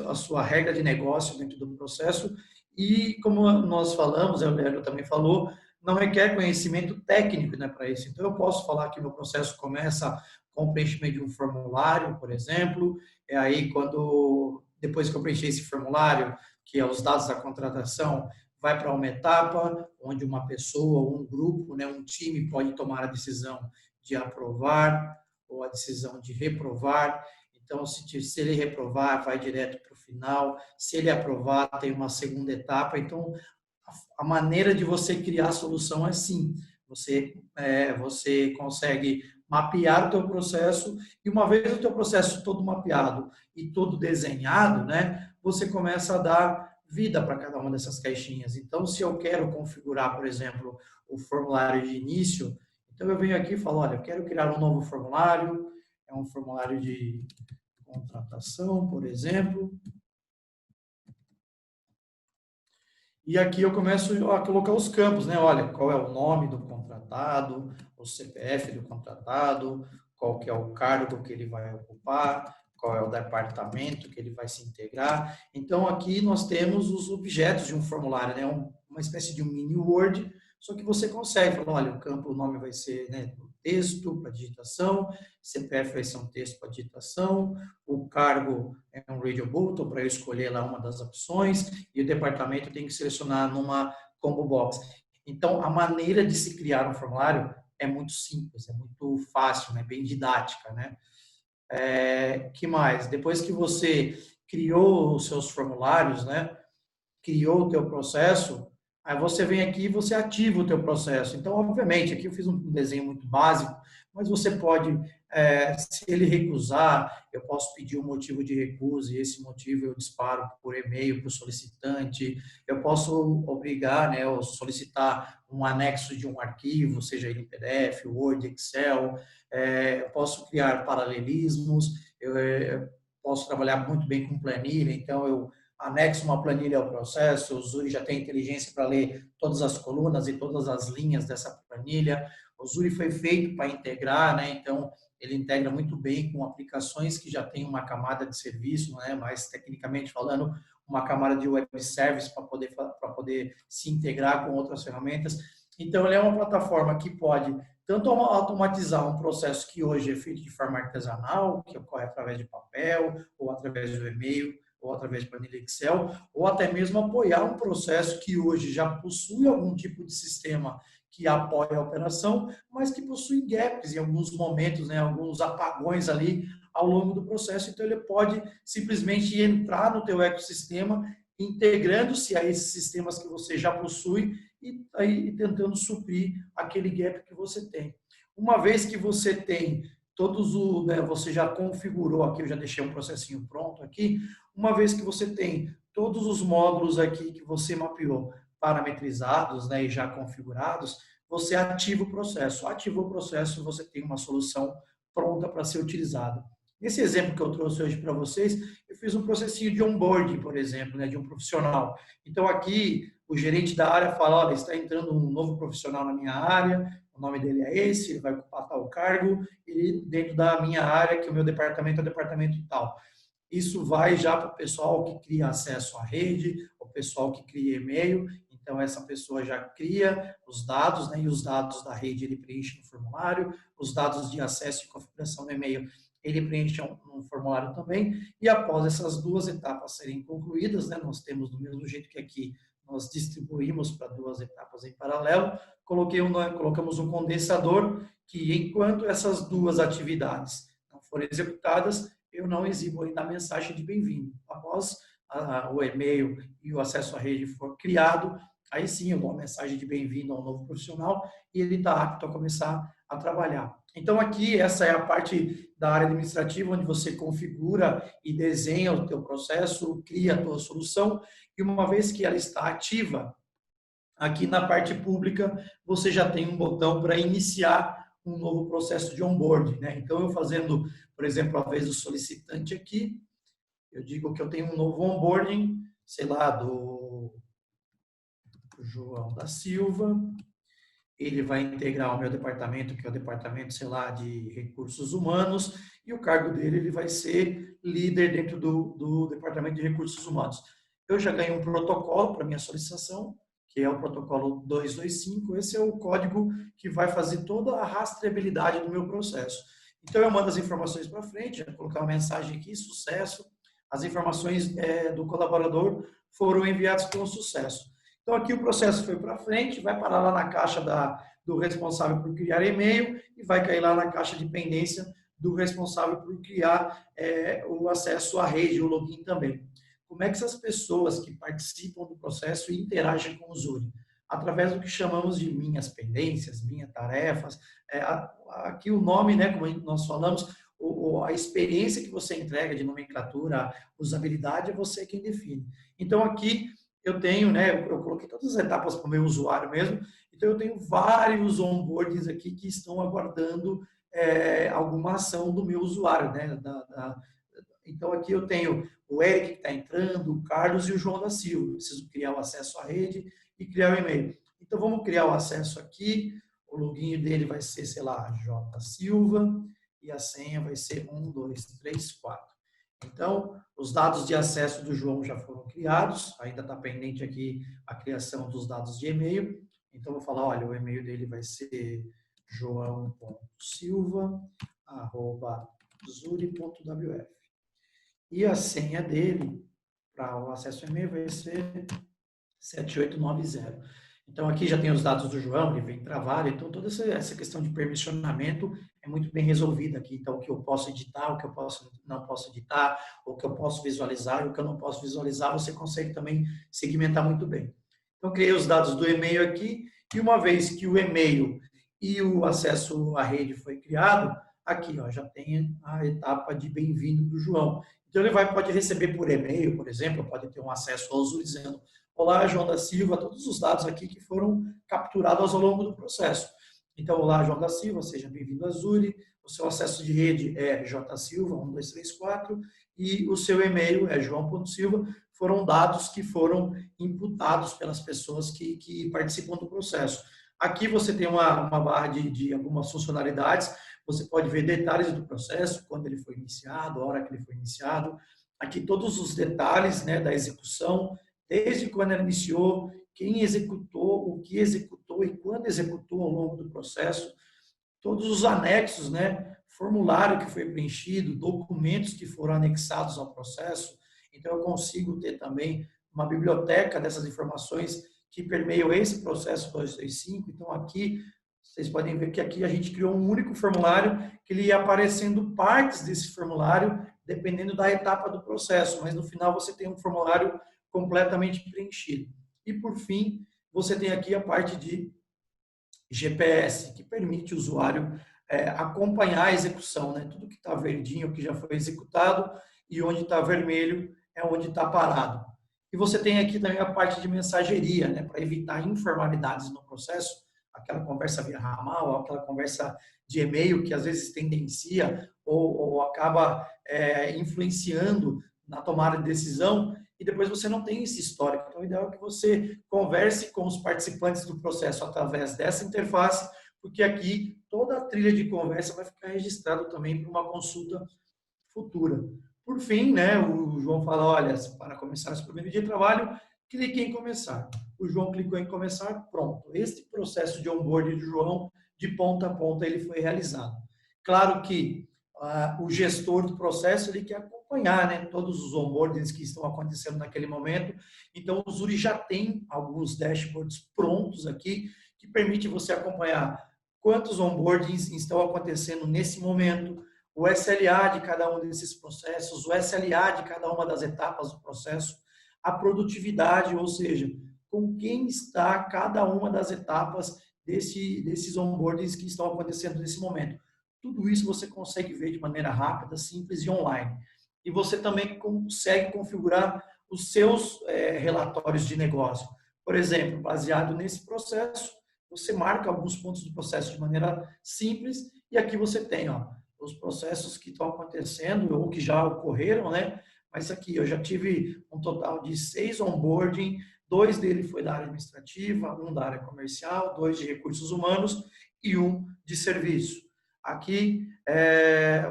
a sua regra de negócio dentro do processo. E como nós falamos, o Leandro também falou, não requer conhecimento técnico, né, para isso. Então, eu posso falar que o meu processo começa com o preenchimento de um formulário, por exemplo, e aí depois que eu preencher esse formulário, que é os dados da contratação, vai para uma etapa onde uma pessoa, um grupo, né, um time pode tomar a decisão de aprovar ou a decisão de reprovar. Então, se ele reprovar, vai direto para o final. Se ele aprovar, tem uma segunda etapa. Então, a maneira de você criar a solução é assim. Você consegue mapear o teu processo e uma vez o teu processo todo mapeado e todo desenhado, né, você começa a dar vida para cada uma dessas caixinhas. Então, se eu quero configurar, por exemplo, o formulário de início, então eu venho aqui e falo, olha, eu quero criar um novo formulário, é um formulário de contratação, por exemplo. E aqui eu começo a colocar os campos, né? Olha, qual é o nome do contratado, o CPF do contratado, qual que é o cargo que ele vai ocupar, qual é o departamento que ele vai se integrar. Então, aqui nós temos os objetos de um formulário, né? Uma espécie de um mini Word, só que você consegue falar, olha, o nome vai ser, né, texto para digitação, CPF vai ser um texto para digitação, o cargo é um radio button para eu escolher lá uma das opções e o departamento tem que selecionar numa combo box. Então, a maneira de se criar um formulário é muito simples, é muito fácil, né? Bem didática, né? Que mais? Depois que você criou os seus formulários, né? Criou o teu processo, aí você vem aqui e você ativa o teu processo. Então, obviamente, aqui eu fiz um desenho muito básico, mas você pode, se ele recusar, eu posso pedir um motivo de recusa e esse motivo eu disparo por e-mail para o solicitante. Eu posso obrigar, né, ou solicitar um anexo de um arquivo, seja ele em PDF, Word, Excel. Eu posso criar paralelismos, eu posso trabalhar muito bem com planilha, então eu anexo uma planilha ao processo, o Zuri já tem inteligência para ler todas as colunas e todas as linhas dessa planilha. O Zuri foi feito para integrar, né? Então, ele integra muito bem com aplicações que já têm uma camada de serviço, né? Mais tecnicamente falando, uma camada de web service para poder se integrar com outras ferramentas. Então, ele é uma plataforma que pode tanto automatizar um processo que hoje é feito de forma artesanal, que ocorre através de papel ou através do e-mail, ou através de planilha Excel, ou até mesmo apoiar um processo que hoje já possui algum tipo de sistema que apoia a operação, mas que possui gaps em alguns momentos, né, alguns apagões ali ao longo do processo. Então, ele pode simplesmente entrar no teu ecossistema, integrando-se a esses sistemas que você já possui e aí tentando suprir aquele gap que você tem. Uma vez que você tem você já configurou aqui, eu já deixei um processinho pronto aqui. Uma vez que você tem todos os módulos aqui que você mapeou parametrizados, né, e já configurados, você ativa o processo. Ativou o processo, você tem uma solução pronta para ser utilizada. Nesse exemplo que eu trouxe hoje para vocês, eu fiz um processinho de onboarding, por exemplo, né, de um profissional. Então, aqui, o gerente da área fala, olha, está entrando um novo profissional na minha área, o nome dele é esse, ele vai ocupar tal cargo, e dentro da minha área, que o meu departamento é o departamento tal. Isso vai já para o pessoal que cria acesso à rede, o pessoal que cria e-mail. Então, essa pessoa já cria os dados, né? E os dados da rede ele preenche no formulário, os dados de acesso e configuração do e-mail ele preenche um formulário também. E após essas duas etapas serem concluídas, né? Nós temos, do mesmo jeito que aqui nós distribuímos para duas etapas em paralelo, colocamos um condensador que, enquanto essas duas atividades não forem executadas, eu não exibo ainda a mensagem de bem-vindo. Após o e-mail e o acesso à rede for criado, aí sim eu dou uma mensagem de bem-vindo ao novo profissional e ele está apto a começar a trabalhar. Então, aqui, essa é a parte da área administrativa, onde você configura e desenha o teu processo, cria a tua solução, e uma vez que ela está ativa, aqui na parte pública, você já tem um botão para iniciar um novo processo de onboarding, né? Então, eu fazendo, por exemplo, a vez do solicitante aqui, eu digo que eu tenho um novo onboarding, sei lá, do João da Silva, ele vai integrar o meu departamento, que é o departamento, sei lá, de recursos humanos, e o cargo dele ele vai ser líder dentro do departamento de recursos humanos. Eu já ganhei um protocolo para minha solicitação, que é o protocolo 225. Esse é o código que vai fazer toda a rastreabilidade do meu processo. Então, eu mando as informações para frente, vou colocar uma mensagem aqui, sucesso. As informações do colaborador foram enviadas com sucesso. Então, aqui o processo foi para frente, vai parar lá na caixa do responsável por criar e-mail e vai cair lá na caixa de pendência do responsável por criar o acesso à rede, o login também. Como é que essas pessoas que participam do processo interagem com o Zuri? Através do que chamamos de minhas pendências, minhas tarefas. Aqui o nome, né, como nós falamos, a experiência que você entrega de nomenclatura, a usabilidade, é você quem define. Então, aqui eu tenho, né, eu coloquei todas as etapas para o meu usuário mesmo, então eu tenho vários onboardings aqui que estão aguardando alguma ação do meu usuário, né? Então, aqui eu tenho o Eric que está entrando, o Carlos e o João da Silva. Eu preciso criar o acesso à rede e criar o e-mail. Então, vamos criar o acesso aqui. O login dele vai ser, sei lá, J Silva e a senha vai ser 1, 2, 3, 4. Então, os dados de acesso do João já foram criados. Ainda está pendente aqui a criação dos dados de e-mail. Então, vou falar, olha, o e-mail dele vai ser joão.silva@zuri.wf. E a senha dele para o acesso ao e-mail vai ser 7890. Então, aqui já tem os dados do João, ele vem travado. Então, toda essa questão de permissionamento é muito bem resolvida aqui. Então, o que eu posso editar, o que eu não posso editar, o que eu posso visualizar, o que eu não posso visualizar, você consegue também segmentar muito bem. Então, criei os dados do e-mail aqui. E uma vez que o e-mail e o acesso à rede foi criado, aqui ó, já tem a etapa de bem-vindo do João. Então, ele pode receber por e-mail, por exemplo, pode ter um acesso ao Zuri dizendo: olá, João da Silva, todos os dados aqui que foram capturados ao longo do processo. Então, olá, João da Silva, seja bem-vindo a Zuri. O seu acesso de rede é jsilva 1234 e o seu e-mail é joão.silva. Foram dados que foram imputados pelas pessoas que participam do processo. Aqui você tem uma barra de algumas funcionalidades. Você pode ver detalhes do processo, quando ele foi iniciado, a hora que ele foi iniciado. Aqui todos os detalhes, né, da execução, desde quando ela iniciou, quem executou, o que executou e quando executou ao longo do processo. Todos os anexos, né, formulário que foi preenchido, documentos que foram anexados ao processo. Então, eu consigo ter também uma biblioteca dessas informações que permeiam esse processo 225. Então, aqui, vocês podem ver que aqui a gente criou um único formulário que ele ia aparecendo partes desse formulário, dependendo da etapa do processo, mas no final você tem um formulário completamente preenchido. E, por fim, você tem aqui a parte de GPS, que permite o usuário acompanhar a execução, né? Tudo que está verdinho, que já foi executado, e onde está vermelho é onde está parado. E você tem aqui também a parte de mensageria, né? Para evitar informalidades no processo, aquela conversa via ramal, aquela conversa de e-mail que às vezes tendencia ou acaba influenciando na tomada de decisão, e depois você não tem esse histórico. Então, o ideal é que você converse com os participantes do processo através dessa interface, porque aqui toda a trilha de conversa vai ficar registrada também para uma consulta futura. Por fim, né, o João fala, olha, para começar esse primeiro dia de trabalho, clique em começar. O João clicou em começar, pronto. Este processo de onboarding do João, de ponta a ponta, ele foi realizado. Claro que o gestor do processo, ele quer acompanhar, né, todos os onboardings que estão acontecendo naquele momento. Então, o Zuri já tem alguns dashboards prontos aqui, que permite você acompanhar quantos onboardings estão acontecendo nesse momento, o SLA de cada um desses processos, o SLA de cada uma das etapas do processo, a produtividade, ou seja, com quem está cada uma das etapas desses onboardings que estão acontecendo nesse momento. Tudo isso você consegue ver de maneira rápida, simples e online. E você também consegue configurar os seus relatórios de negócio. Por exemplo, baseado nesse processo, você marca alguns pontos do processo de maneira simples e aqui você tem os processos que estão acontecendo ou que já ocorreram, né? Mas aqui eu já tive um total de 6 onboarding, 2 dele foi da área administrativa, 1 da área comercial, 2 de recursos humanos e 1 de serviço. Aqui,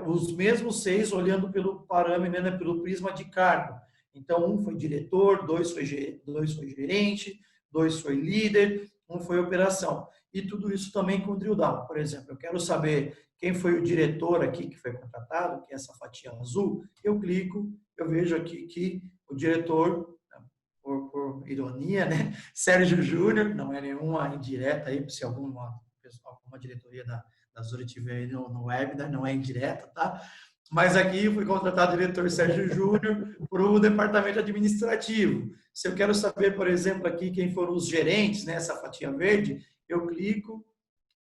os mesmos 6 olhando pelo parâmetro, né, pelo prisma de cargo. Então, 1 foi diretor, 2 foi gerente, 2 foi líder, 1 foi operação. E tudo isso também com drill down. Por exemplo, eu quero saber quem foi o diretor aqui que foi contratado, que é essa fatia azul, eu clico, eu vejo aqui que o diretor, por ironia, né, Sérgio Júnior, não é nenhuma indireta aí, se alguma diretoria da Zuri tiver aí no webinar, não é indireta, tá? Mas aqui foi contratado o diretor Sérgio Júnior para o departamento administrativo. Se eu quero saber, por exemplo, aqui quem foram os gerentes, né, essa fatia verde, eu clico,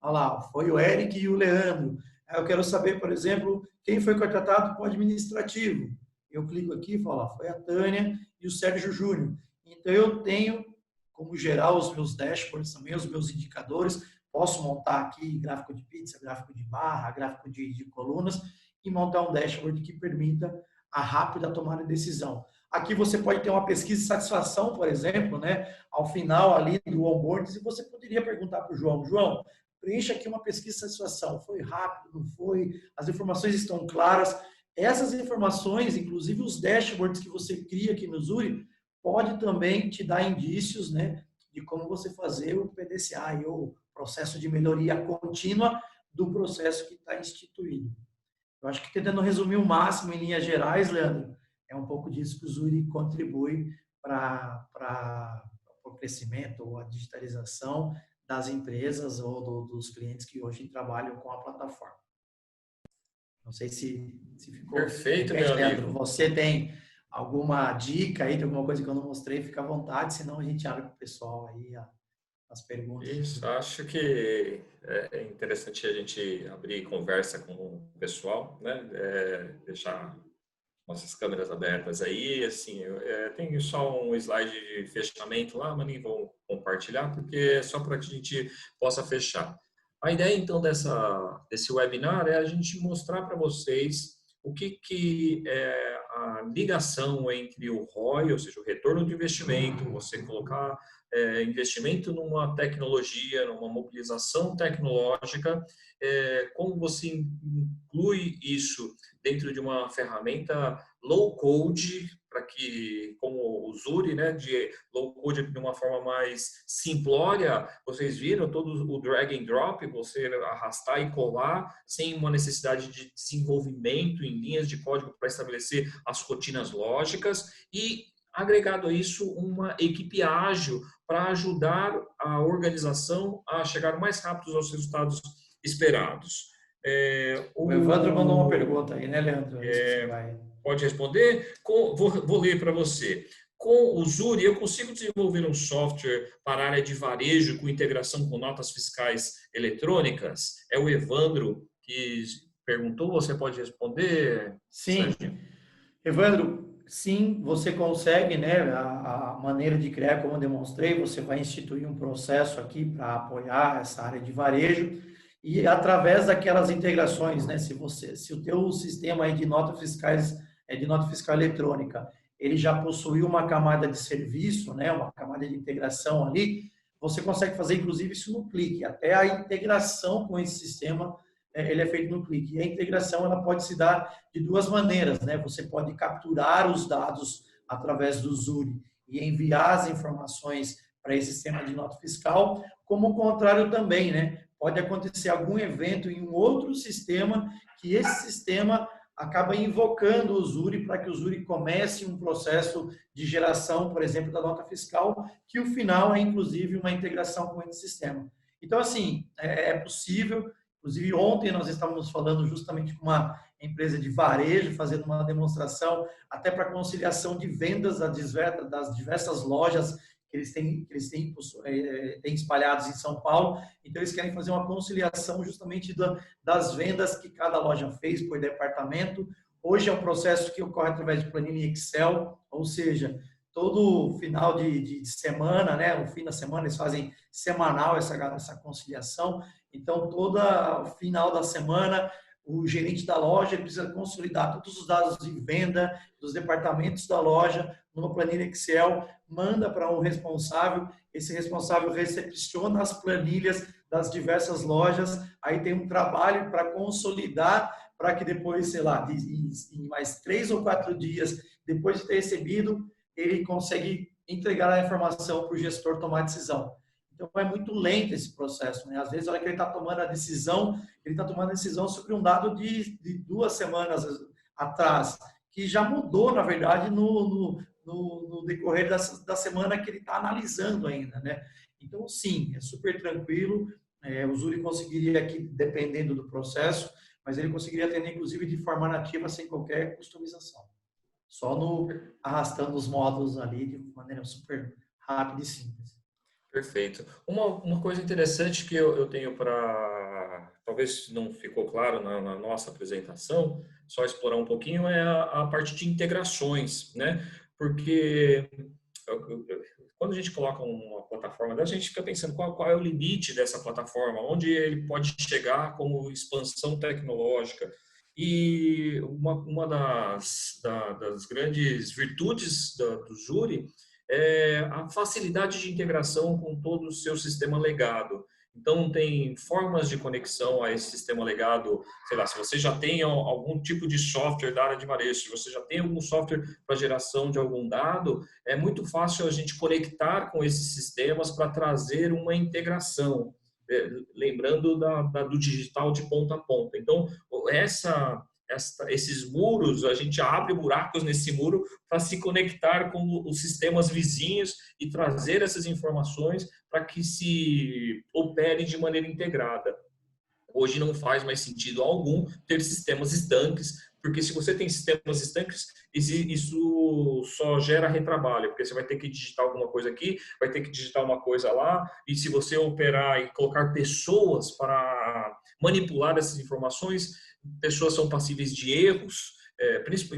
olha lá, foi o Eric e o Leandro. Aí eu quero saber, por exemplo, quem foi contratado para o administrativo. Eu clico aqui e falo, foi a Tânia e o Sérgio Júnior. Então, eu tenho como gerar os meus dashboards também, os meus indicadores. Posso montar aqui gráfico de pizza, gráfico de barra, gráfico de colunas e montar um dashboard que permita a rápida tomada de decisão. Aqui você pode ter uma pesquisa de satisfação, por exemplo, né? Ao final ali do onboard, e você poderia perguntar para o João, preencha aqui uma pesquisa de satisfação. Foi rápido, não foi? As informações estão claras. Essas informações, inclusive os dashboards que você cria aqui no Zuri, pode também te dar indícios, né, de como você fazer o PDCA, ou processo de melhoria contínua do processo que está instituído. Eu acho que tentando resumir o máximo em linhas gerais, Leandro, é um pouco disso que o Zuri contribui para o crescimento ou a digitalização das empresas ou dos clientes que hoje trabalham com a plataforma. Não sei se ficou... Perfeito, meu Leandro, amigo. você tem alguma dica aí de alguma coisa que eu não mostrei, fica à vontade, senão a gente abre para o pessoal aí as perguntas. Isso, acho que é interessante a gente abrir conversa com o pessoal, né? Deixar nossas câmeras abertas aí, assim, tenho só um slide de fechamento lá, mas nem vou compartilhar, porque é só para que a gente possa fechar. A ideia, então, desse webinar é a gente mostrar para vocês o que é a ligação entre o ROI, ou seja, o retorno de investimento, você colocar investimento numa tecnologia, numa mobilização tecnológica, como você inclui isso dentro de uma ferramenta low code, para que, como o Zuri, né, de low code de uma forma mais simplória, vocês viram todo o drag and drop, você arrastar e colar, sem uma necessidade de desenvolvimento em linhas de código para estabelecer as rotinas lógicas e, agregado a isso, uma equipe ágil para ajudar a organização a chegar mais rápido aos resultados esperados. O Evandro mandou uma pergunta aí, né, Leandro? Pode responder? Vou ler para você. Com o Zuri, eu consigo desenvolver um software para a área de varejo com integração com notas fiscais eletrônicas? É o Evandro que perguntou, você pode responder? Sim. Evandro, sim, você consegue, né? A maneira de criar, como eu demonstrei, você vai instituir um processo aqui para apoiar essa área de varejo e através daquelas integrações, né? Se o teu sistema aí de notas fiscais de nota fiscal eletrônica, ele já possui uma camada de serviço, né? Uma camada de integração ali, você consegue fazer inclusive isso no clique, até a integração com esse sistema ele é feito no clique. E a integração ela pode se dar de duas maneiras, né? Você pode capturar os dados através do Zuri e enviar as informações para esse sistema de nota fiscal, como o contrário também, né? Pode acontecer algum evento em um outro sistema que esse sistema acaba invocando o Zuri para que o Zuri comece um processo de geração, por exemplo, da nota fiscal, que o final é inclusive uma integração com esse sistema. Então, assim, é possível. Inclusive, ontem nós estávamos falando justamente com uma empresa de varejo, fazendo uma demonstração até para conciliação de vendas das diversas lojas que eles têm espalhados em São Paulo. Então, eles querem fazer uma conciliação justamente das vendas que cada loja fez por departamento. Hoje é um processo que ocorre através de planilha Excel, ou seja, todo final de semana, né, no fim da semana, eles fazem semanal essa conciliação. Então, todo final da semana, o gerente da loja precisa consolidar todos os dados de venda dos departamentos da loja numa planilha Excel, manda para um responsável, esse responsável recepciona as planilhas das diversas lojas, aí tem um trabalho para consolidar, para que depois, sei lá, em mais 3 ou 4 dias, depois de ter recebido, ele consegue entregar a informação para o gestor tomar a decisão. Então, é muito lento esse processo, né? Às vezes, a hora que ele está tomando a decisão, ele está tomando a decisão sobre um dado de 2 semanas atrás, que já mudou, na verdade, no decorrer da semana que ele está analisando ainda, né? Então, sim, é super tranquilo. O Zuri conseguiria aqui, dependendo do processo, mas ele conseguiria atender, inclusive, de forma nativa, sem qualquer customização. Só arrastando os módulos ali de maneira super rápida e simples. Perfeito. Uma coisa interessante que eu tenho para, talvez não ficou claro na nossa apresentação, só explorar um pouquinho, é a parte de integrações, né? Porque quando a gente coloca uma plataforma, a gente fica pensando qual é o limite dessa plataforma, onde ele pode chegar como expansão tecnológica. E uma das grandes virtudes do Zuri é a facilidade de integração com todo o seu sistema legado. Então, tem formas de conexão a esse sistema legado, sei lá, se você já tem algum tipo de software da área de varejo, se você já tem algum software para geração de algum dado, é muito fácil a gente conectar com esses sistemas para trazer uma integração, lembrando do digital de ponta a ponta. Então, esses muros, a gente abre buracos nesse muro para se conectar com os sistemas vizinhos e trazer essas informações para que se opere de maneira integrada. Hoje não faz mais sentido algum ter sistemas estanques, porque se você tem sistemas estanques, isso só gera retrabalho, porque você vai ter que digitar alguma coisa aqui, vai ter que digitar uma coisa lá, e se você operar e colocar pessoas para manipular essas informações, pessoas são passíveis de erros,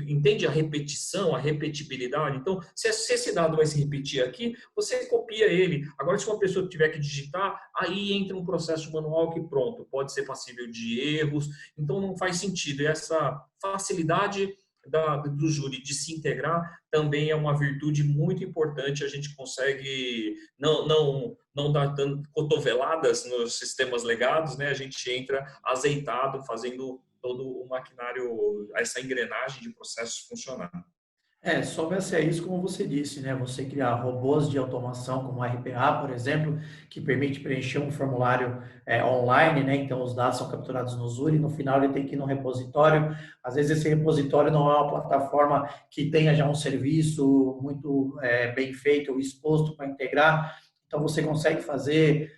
entende a repetição, a repetibilidade. Então, se esse dado vai se repetir aqui, você copia ele. Agora, se uma pessoa tiver que digitar, aí entra um processo manual que pronto, pode ser passível de erros. Então, não faz sentido. E essa facilidade do Zuri de se integrar também é uma virtude muito importante. A gente consegue não dar tanto cotoveladas nos sistemas legados, né? A gente entra azeitado, fazendo todo o maquinário, essa engrenagem de processos funcionar. Soma-se a isso, como você disse, né? Você criar robôs de automação como o RPA, por exemplo, que permite preencher um formulário online, né? Então, os dados são capturados no Zuri, no final ele tem que ir no repositório. Às vezes, esse repositório não é uma plataforma que tenha já um serviço muito bem feito ou exposto para integrar. Então, você consegue fazer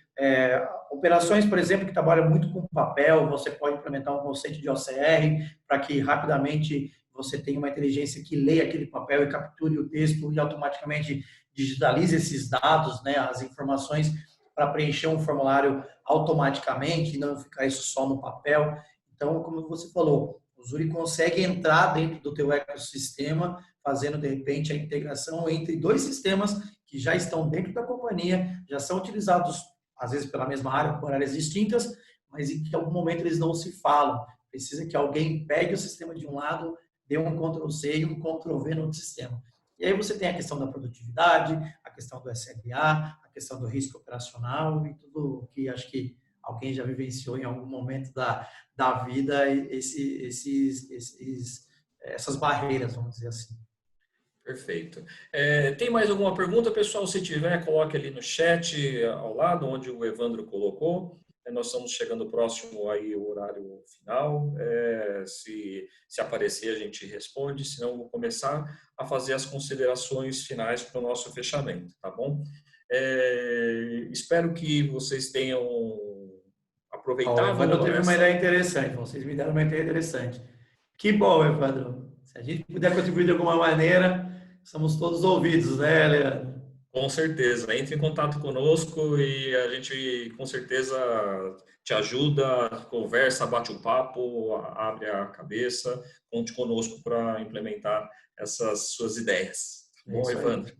operações, por exemplo, que trabalham muito com papel. Você pode implementar um conceito de OCR para que rapidamente você tenha uma inteligência que leia aquele papel e capture o texto e automaticamente digitalize esses dados, né, as informações para preencher um formulário automaticamente e não ficar isso só no papel. Então, como você falou, o Zuri consegue entrar dentro do teu ecossistema, fazendo, de repente, a integração entre 2 sistemas que já estão dentro da companhia, já são utilizados, às vezes, pela mesma área, por áreas distintas, mas em que, em algum momento, eles não se falam. Precisa que alguém pegue o sistema de um lado, dê um Ctrl+C e um Ctrl+V no sistema. E aí você tem a questão da produtividade, a questão do SLA, a questão do risco operacional e tudo que acho que alguém já vivenciou em algum momento da vida, essas barreiras, vamos dizer assim. Perfeito. Tem mais alguma pergunta, pessoal? Se tiver, coloque ali no chat ao lado, onde o Evandro colocou. Nós estamos chegando próximo aí o horário final. Se aparecer, a gente responde. Senão, eu vou começar a fazer as considerações finais para o nosso fechamento, tá bom? Espero que vocês tenham aproveitado. Evandro teve uma ideia interessante. Vocês me deram uma ideia interessante. Que bom, Evandro. Se a gente puder contribuir de alguma maneira, somos todos ouvidos, né, Leandro? Com certeza. Entre em contato conosco e a gente, com certeza, te ajuda, conversa, bate um papo, abre a cabeça, conte conosco para implementar essas suas ideias. Bom, Evandro?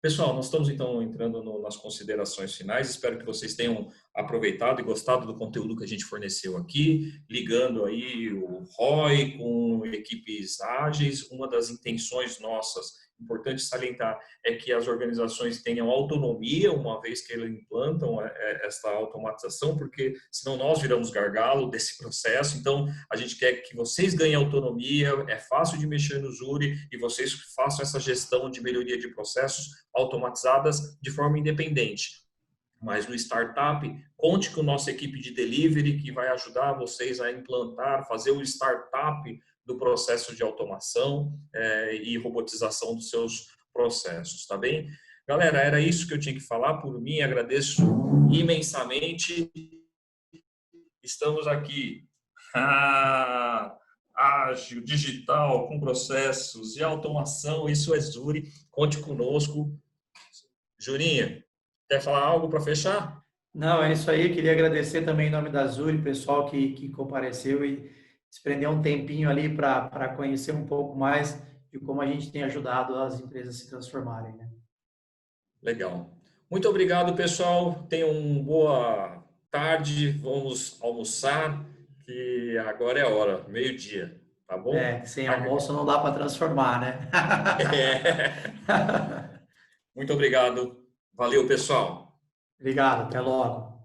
Pessoal, nós estamos, então, entrando nas considerações finais. Espero que vocês tenham aproveitado e gostado do conteúdo que a gente forneceu aqui, ligando aí o ROI com equipes ágeis. Uma das intenções nossas, importante salientar, é que as organizações tenham autonomia uma vez que eles implantam esta automatização, porque senão nós viramos gargalo desse processo. Então, a gente quer que vocês ganhem autonomia, é fácil de mexer no Zuri e vocês façam essa gestão de melhoria de processos automatizadas de forma independente. Mas no startup, conte com nossa equipe de delivery que vai ajudar vocês a implantar, fazer o startup do processo de automação e robotização dos seus processos, tá bem? Galera, era isso que eu tinha que falar. Por mim, agradeço imensamente. Estamos aqui. Ágil, digital, com processos e automação, isso é Zuri. Conte conosco. Jurinha, quer falar algo para fechar? Não, é isso aí. Queria agradecer também em nome da Zuri, pessoal que compareceu e desprender um tempinho ali para conhecer um pouco mais de como a gente tem ajudado as empresas a se transformarem, né? Legal. Muito obrigado, pessoal. Tenham uma boa tarde. Vamos almoçar, que agora é a hora, meio-dia, tá bom? Sem almoço não dá para transformar, né? Muito obrigado. Valeu, pessoal. Obrigado, até logo.